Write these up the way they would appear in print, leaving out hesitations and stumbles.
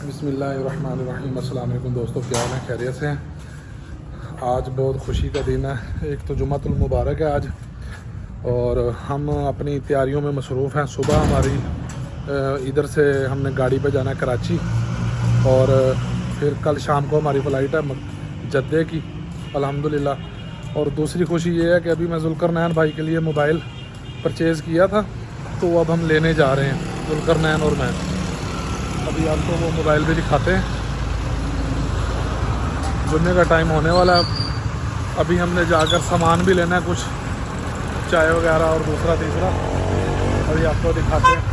बिस्मिल्लाहिर्रहमानिर्रहीम। अस्सलाम वालेकुम दोस्तों, क्या हाल है? खैरियत से हैं? आज बहुत खुशी का दिन है। एक तो जुम्मतुल मुबारक है आज, और हम अपनी तैयारियों में मसरूफ़ हैं। सुबह हमारी इधर से हमने गाड़ी पे जाना है कराची, और फिर कल शाम को हमारी फ़्लाइट है जद्दे की अल्हम्दुलिल्लाह। और दूसरी खुशी ये है कि अभी मैं ज़ुल्करनैन भाई के लिए मोबाइल परचेज़ किया था, तो अब हम लेने जा रहे हैं, ज़ुल्करनैन और मैं। अभी आपको वो मोबाइल भी दिखाते हैं। जुम्मे का टाइम होने वाला है। अभी हमने जाकर सामान भी लेना है, कुछ चाय वगैरह और दूसरा तीसरा, अभी आपको दिखाते हैं।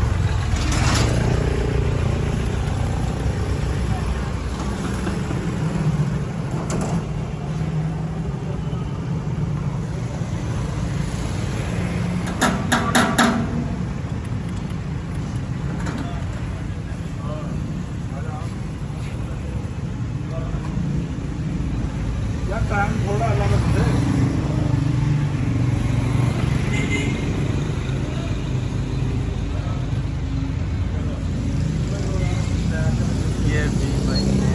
यार टाइम थोड़ा अलग है। ये भी महीने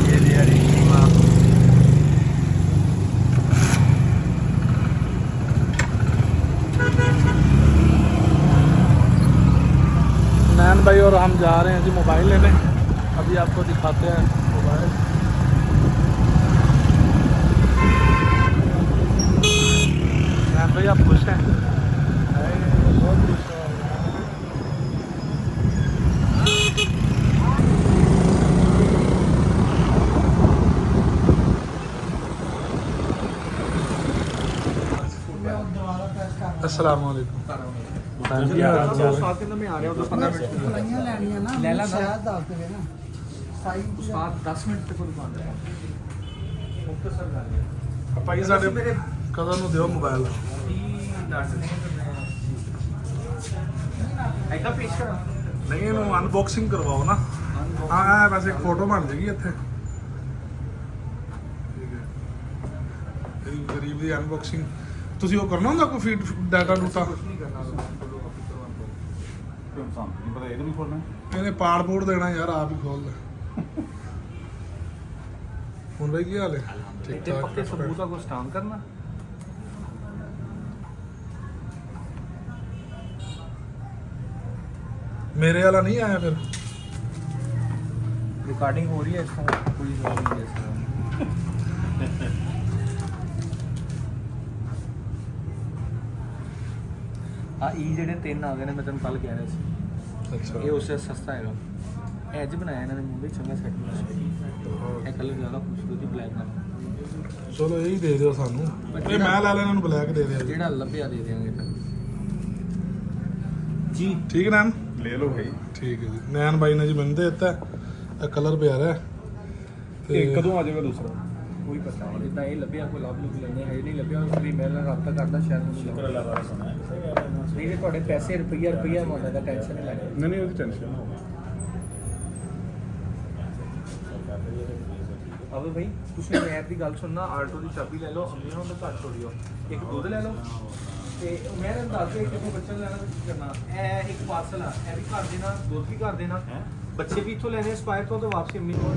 ये दिहाड़ी नैन भाई और हम जा रहे हैं जी मोबाइल लेने। अभी आपको दिखाते हैं मोबाइल। नैन भाई आप खुश हैं? बहुत खुश हैं। अस्सलाम वालेकुम। ਭਾਈ ਸਾਡੇ ਕਦੋਂ ਨੂੰ ਦਿਓ ਮੋਬਾਈਲ? ਨਹੀਂ, ਇਹਨੂੰ ਅਨਬਾਕਸਿੰਗ ਕਰਵਾਓ ਨਾ। ਹਾਂ, ਵੈਸੇ ਇੱਕ ਫੋਟੋ ਬਣ ਜੇਗੀ ਇੱਥੇ। ਠੀਕ ਹੈ, ਇਹ ਗਰੀਬ ਦੀ ਅਨਬਾਕਸਿੰਗ ਤੁਸੀਂ ਉਹ ਕਰਨਾ ਹੁੰਦਾ ਕੋਈ ਫੀਡ ਡਾਟਾ ਡੂਟਾ? ਇਹਨੇ ਪਾਸਪੋਰਟ ਦੇਣਾ ਯਾਰ, ਆਪ ਹੀ ਖੋਲ ਲੈ। ਹੁਣ ਬਈ ਕੀ ਹਾਲ ਹੈ? ਠੀਕ ਠਾਕ। पक्के सबूता को स्टाम करना। मेरे वाला नहीं आया फिर? रिकॉर्डिंग हो रही है इसका, कोई जवाब नहीं है हाँ ई ਜਿਹੜੇ ਤਿੰਨ ਆ ਗਏ ਨੇ, ਮੈਂ ਤੈਨੂੰ ਕੱਲ ਕਹਿ ਰਿਹਾ ਸੀ। ਅੱਛਾ, ਇਹ ਉਸੇ ਸਸਤਾ ਹੈਗਾ। ਐਜ ਬਣਾਇਆ ਇਹਨਾਂ ਨੇ ਮੁੰਡੇ, ਚੰਗਾ ਸੈੱਟ ਬਣਾਇਆ। ਇਹ ਕਲਰ ਜ਼ਿਆਦਾ ਖੂਬਸੂਰਤ ਹੀ ਬਲੈਕ ਨਾਲ। ਚਲੋ ਇਹੀ ਦੇ ਦਿਓ ਸਾਨੂੰ। ਇਹ ਮੈਂ ਲੈ ਲੈਣਾ, ਨੂੰ ਬਲੈਕ ਦੇ ਦਿਓ। ਜਿਹੜਾ ਲੱਭਿਆ ਦੇ ਦੇਵਾਂਗੇ ਫਿਰ ਜੀ। ਠੀਕ ਨੈਨ? ਲੈ ਲਓ ਭਾਈ। ਠੀਕ ਹੈ ਜੀ। ਨੈਨ ਬਾਈ ਨੇ ਜੀ ਮੈਨੂੰ ਦੇ ਦਿੱਤਾ। ਇਹ ਕਲਰ ਪਿਆਰਾ ਹੈ। ਤੇ ਕਦੋਂ ਆ ਜਾਏਗਾ ਦੂਸਰਾ? ਕੋਈ ਪਤਾ ਨਹੀਂ। ਜਿੱਦਾਂ ਇਹ ਲੱਭਿਆ ਕੋਈ ਲੱਭ ਲੁੱਭ ਲੈਣੇ ਹੈ, ਨਹੀਂ ਲੱਭਿਆ ਫਿਰ ਮੈਂ ਨਾਲ ਰਾਬਤਾ ਕਰਦਾ, ਸ਼ਾਇਦ ਮੈਨੂੰ ਲੱਭ। ਨਹੀਂ ਤੇ ਤੁਹਾਡੇ ਪੈਸੇ ਰੁਪਈਆ ਮਾਦਾ ਦਾ ਟੈਨਸ਼ਨ ਨਹੀਂ ਲੈਣੀ। ਨਹੀਂ ਉਹਦੀ ਟੈਨਸ਼ਨ ਨਾ ਹੋਵੇ। ਅਬੇ ਭਾਈ ਤੁਸੀਂ ਮੈਂ ਦੀ ਗੱਲ ਸੁਣਨਾ, ਆਲਟੋ ਦੀ ਚਾਬੀ ਲੈ ਲਓ, ਅੰਮੀ ਹੁਣ ਤਾਂ ਘੱਟ ਛੋੜਿਓ, ਇੱਕ ਦੁੱਧ ਲੈ ਲਓ, ਤੇ ਮੈਂ ਤੁਹਾਨੂੰ ਦੱਸ ਦਿਆਂ ਕਿੱਥੋਂ ਬੱਚਾ ਲੈਣਾ ਕੀ ਕਰਨਾ। ਇਹ ਇੱਕ ਪਾਰਸਲ ਆ, ਇਹ ਵੀ ਘਰ ਦੇਣਾ, ਦੁੱਧ ਵੀ ਘਰ ਦੇਣਾ, ਬੱਚੇ ਵੀ ਇੱਥੋਂ ਲੈਣੇ ਸਪਾਇਰ ਤੋਂ, ਤਾਂ ਵਾਪਸੀ ਅੰਮੀ ਕੋਲ।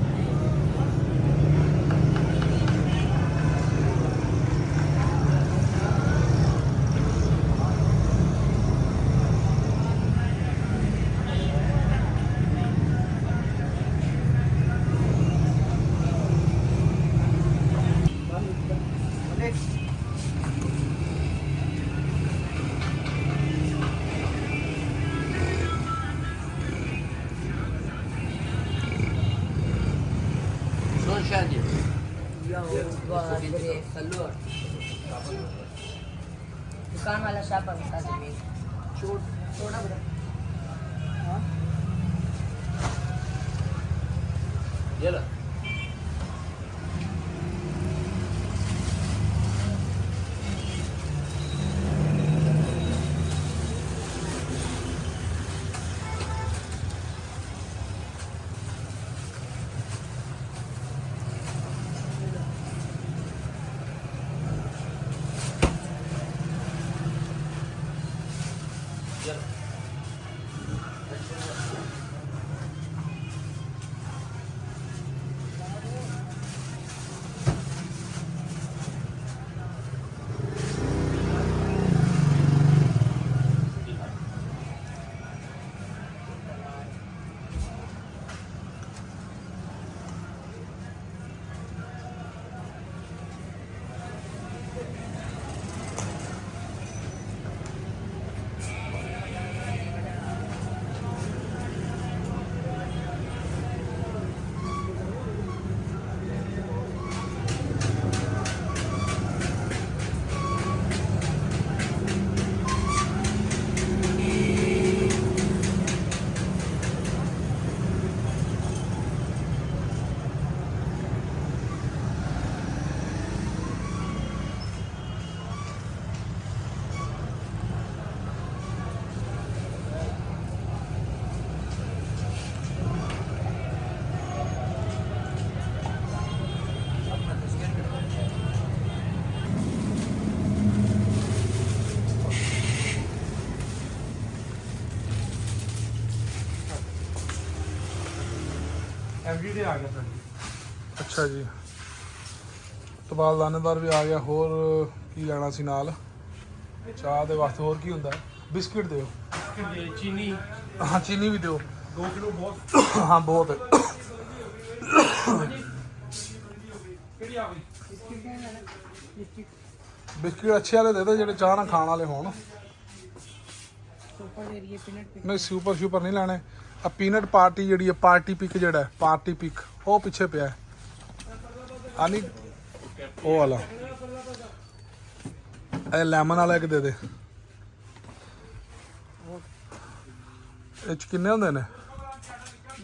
दुकान वाला शॉप बता दे। छोटा बड़ा ये लो। एवरीडे आ गया सर। ਅੱਛਾ ਜੀ, ਤਬਾਦਲਾਨੇਦਾਰ ਵੀ ਆ ਗਿਆ। ਹੋਰ ਕੀ ਲੈਣਾ ਸੀ ਨਾਲ? ਚਾਹ ਦੇ ਵਾਸਤੇ ਹੋਰ ਕੀ ਹੁੰਦਾ ਹੈ? ਬਿਸਕਿਟ ਦਿਓ। चीनी ਹਾਂ ਚੀਨੀ ਵੀ ਦਿਓ। 2 किलो बहुत। ਹਾਂ ਬਹੁਤ ਹੈ। केड़ी आ गई? ਬਿਸਕਿਟ ਅੱਛੇ ਵਾਲੇ ਦੇ ਦਿਓ ਜਿਹੜੇ ਚਾਹ ਨਾਲ ਖਾਣ ਵਾਲੇ ਹੋਣ। सुपर दे रही है पीनट ਨਹੀਂ ਸੁਪਰ ਨਹੀਂ ਲੈਣੇ। ਆ ਪੀਨਟ ਪਾਰਟੀ ਜਿਹੜੀ ਹੈ, ਪਾਰਟੀ ਪਿਕ ਜਿਹੜਾ ਹੈ, ਪਾਰਟੀ ਪਿਕ ਉਹ ਪਿੱਛੇ ਪਿਆ ਹੈ। ਆ ਨਹੀਂ ਉਹ ਵਾਲਾ, ਇਹ ਲੈਮਨ ਵਾਲਾ ਇੱਕ ਦੇ ਦੇ। ਇਹ 'ਚ ਕਿੰਨੇ ਹੁੰਦੇ ਨੇ?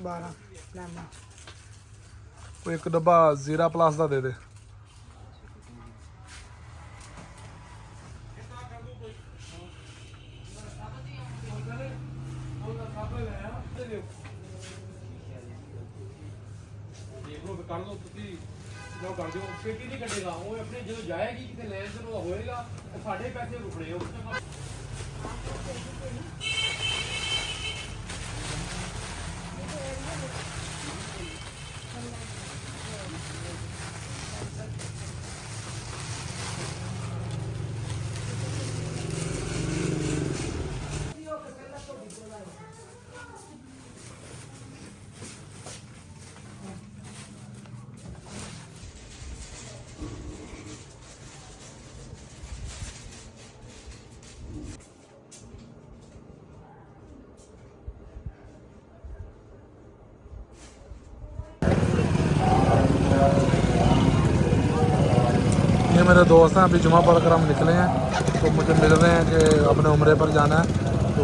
12 लेमन। ਕੋਈ ਇੱਕ ਡੱਬਾ ਜ਼ੀਰਾ ਪਲੱਸ ਦਾ ਦੇ ਦੇ। कर लो जो कर दो पेटी नहीं कटेगा वो अपने जो जाएगी कितने लैन से वो होएगा वो साढ़े पैसे रुकने ये मेरे दोस्त हैं, अभी जुमा पढ़ कर हम निकले हैं, तो मुझे मिल रहे हैं कि अपने उम्रे पर जाना है, तो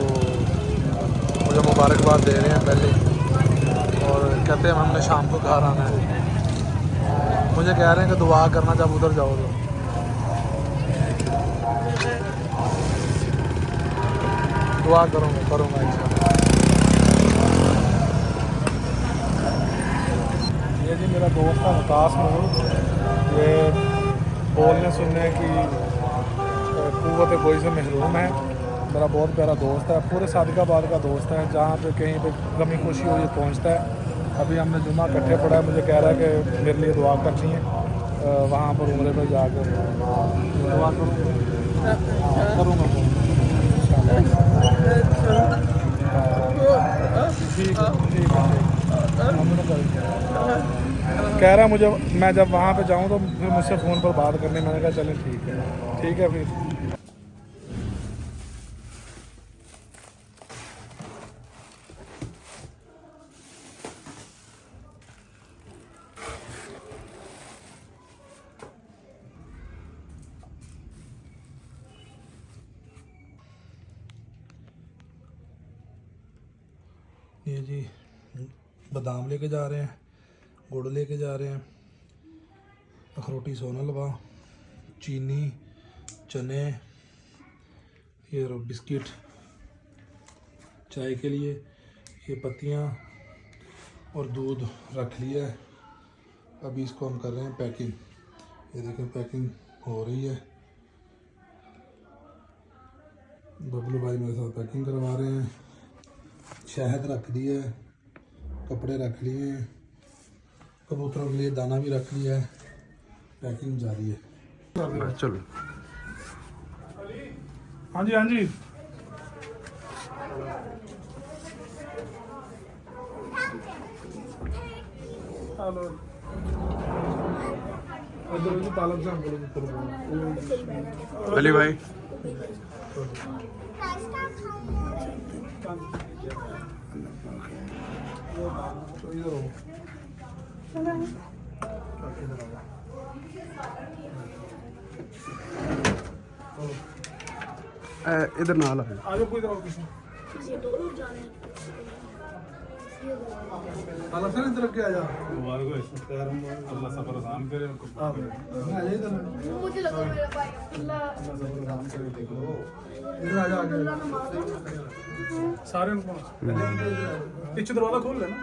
मुझे मुबारकबाद दे रहे हैं पहले, और कहते हैं हमने शाम को घर आना है। मुझे कह रहे हैं कि दुआ करना जब उधर जाओ तो। दुआ करूँगा इंशाल्लाह। ये जी मेरा दोस्त है मुतास नूर, ये बोलने सुनने की कुव्वत गोई से महरूम है। मेरा बहुत प्यारा दोस्त है, पूरे सादिकाबाद का दोस्त है। जहाँ पे कहीं पे कमी खुशी हो ये पहुँचता है। अभी हमने जुमा इकट्ठे पढ़ा है, मुझे कह रहा है कि मेरे लिए दुआ करनी है वहाँ पर उम्रे पर जाकर। दुआ करूँगा ठीक है। कह रहा मुझे मैं जब वहाँ पे जाऊँ तो फिर मुझसे फ़ोन पर बात करनी। मैंने कहा चलें ठीक है फिर। ये जी बादाम लेके जा रहे हैं, गुड़ लेके जा रहे हैं, अखरोटी सोना हलवा, चीनी, चने, ये बिस्किट चाय के लिए, ये पत्तियाँ और दूध रख लिया है। अभी इसको हम कर रहे हैं पैकिंग। ये देखें पैकिंग हो रही है। बबलू भाई मेरे साथ पैकिंग करवा रहे हैं। शहद रख दिया है, कपड़े रख लिए हैं, कबूतरों के लिए दाना भी रख लिया है, पैकिंग जारी है। चलो हाँ जी हाँ जी हेलो पालक अली भाई इधर नाल आ आगे कोई तरह किसी अल्लाह से इधर के आ जा अल्लाह सफर आसान करे आ जाए इधर मुझे लगा मेरा भाई अल्लाह इधर आ जा आगे सारे उनको पीछे दरवाजा खोल लेना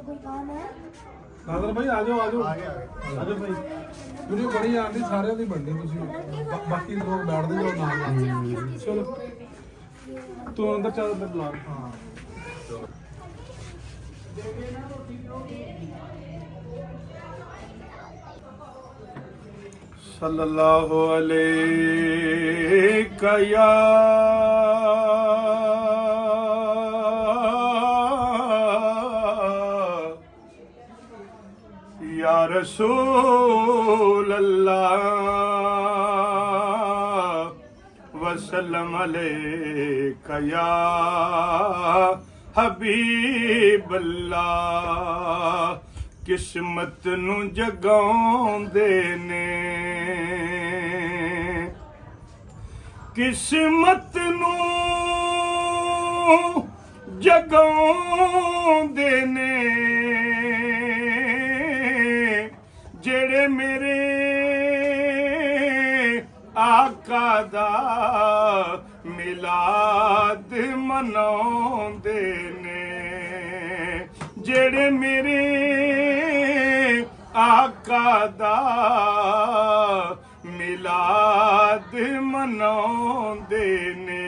कोई काम है नादर भाई आ जाओ आ जाओ भाई वीडियो बड़ी आंदी सारे दी बननी ਤੁਸੀਂ ਬਾਕੀ ਲੋਕ ਬੈਠਦੇ ਜਾਓ ਨਾਲ ਚਲੋ ਤੂੰ ਅੰਦਰ ਚੱਲ ਅੰਦਰ ਬੁਲਾ ਹਾਂ सल्लल्लाहु अलैका या रसूल अल्लाह वसल्लम अलैका या हबीब अल्लाह किस्मत नू जगाउंदे ने किस्मत नू जगाउंदे ने जेड़े मेरे आका दा मिलाद मनाउंदे ने जेड़े मेरे आका दा मिलाद मनाउंदे ने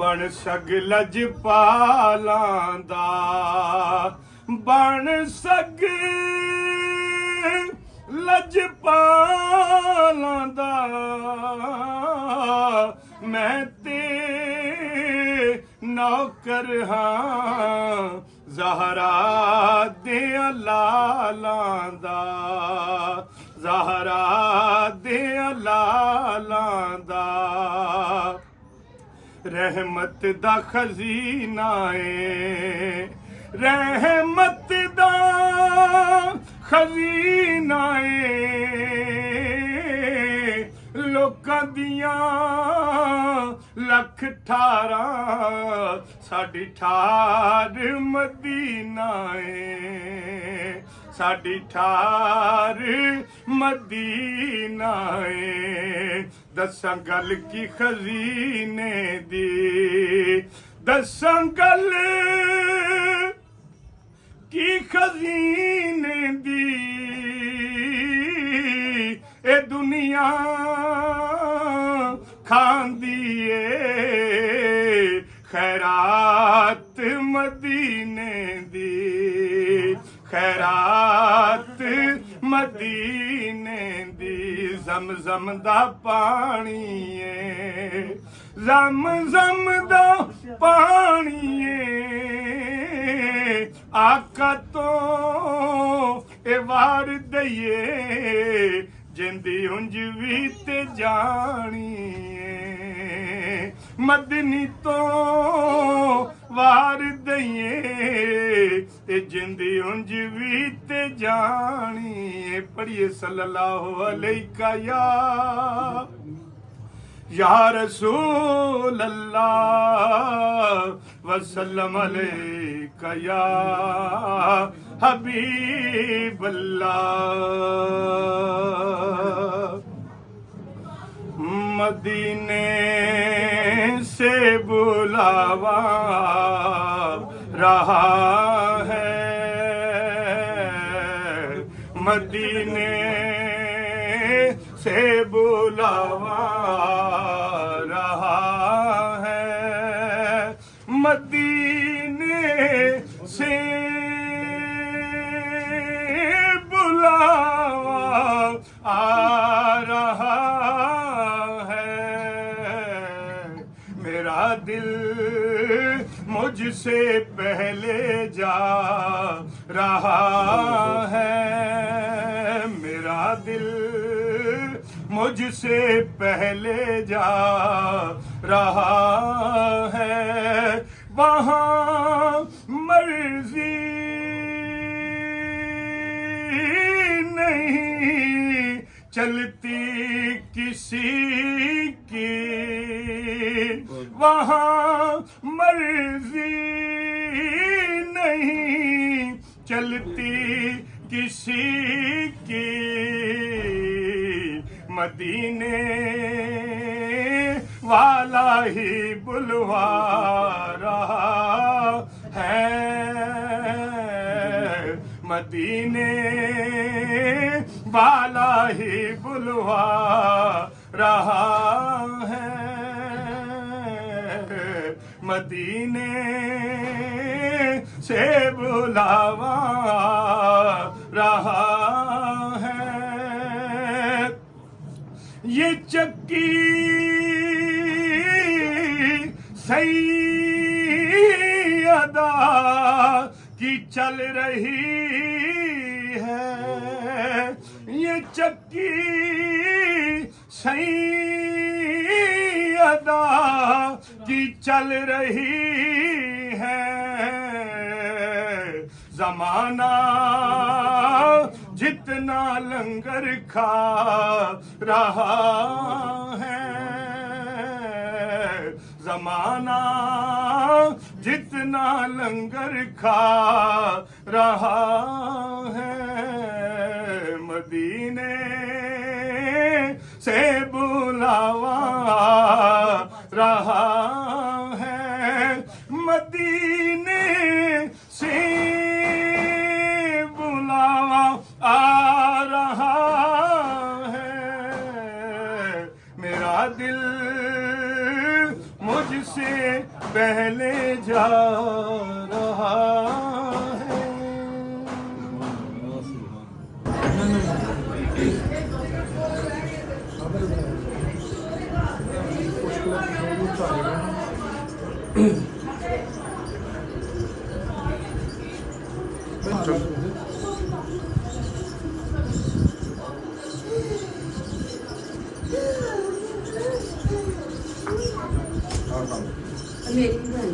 बन सग लजपालां दा बन सग लजपालां दा मैं ते नौकर हाँ ज़हरा दे लालां दा ज़हरा दे लालां दा रहमत दा खजीना है रहमत दा खजीना है लोकां दियां लख 18 साडी ठार मदीना है साडी ठार मदीना है दसां गल की खजीने दी दसां गल की खजीने दी ए दुनिया खांदी ए खैरात मदीने दी खैरात मदीने दी ज़म-ज़म दा पानी ए ज़म-ज़म दा पानी ए आका तो ए वार दईए जिंदी उंज भी ते जानी मदनी तो वार दईए ए जिंदी उंज भी ते जानी पढ़िए सल्लल्लाहु अलैका या रसूल अल्लाह वसल्लम अलैका या हबीब अल्लाह मदीने से बुलावा रहा है मदीने से बुलावा बुलावा रहा है, मदीने से बुलावा आ रहा है। मेरा दिल मुझसे पहले जा रहा है, मेरा दिल मुझसे पहले जा रहा है। वहाँ मर्जी नहीं चलती किसी की, वहाँ मर्जी नहीं चलती किसी की। मदीने वाला ही बुलवा रहा है, मदीने वाला ही बुलवा रहा है, मदीने से बुलावा रहा है। ये चक्की सैयदा की चल रही है, ये चक्की सैयदा की चल रही है। जमाना जितना लंगर खा रहा है, जमाना जितना लंगर खा रहा है, मदीने से बुलावा रहा है, मदीने से बुलावा आ रहा है। मेरा दिल मुझसे पहले जा रहा है। मेरी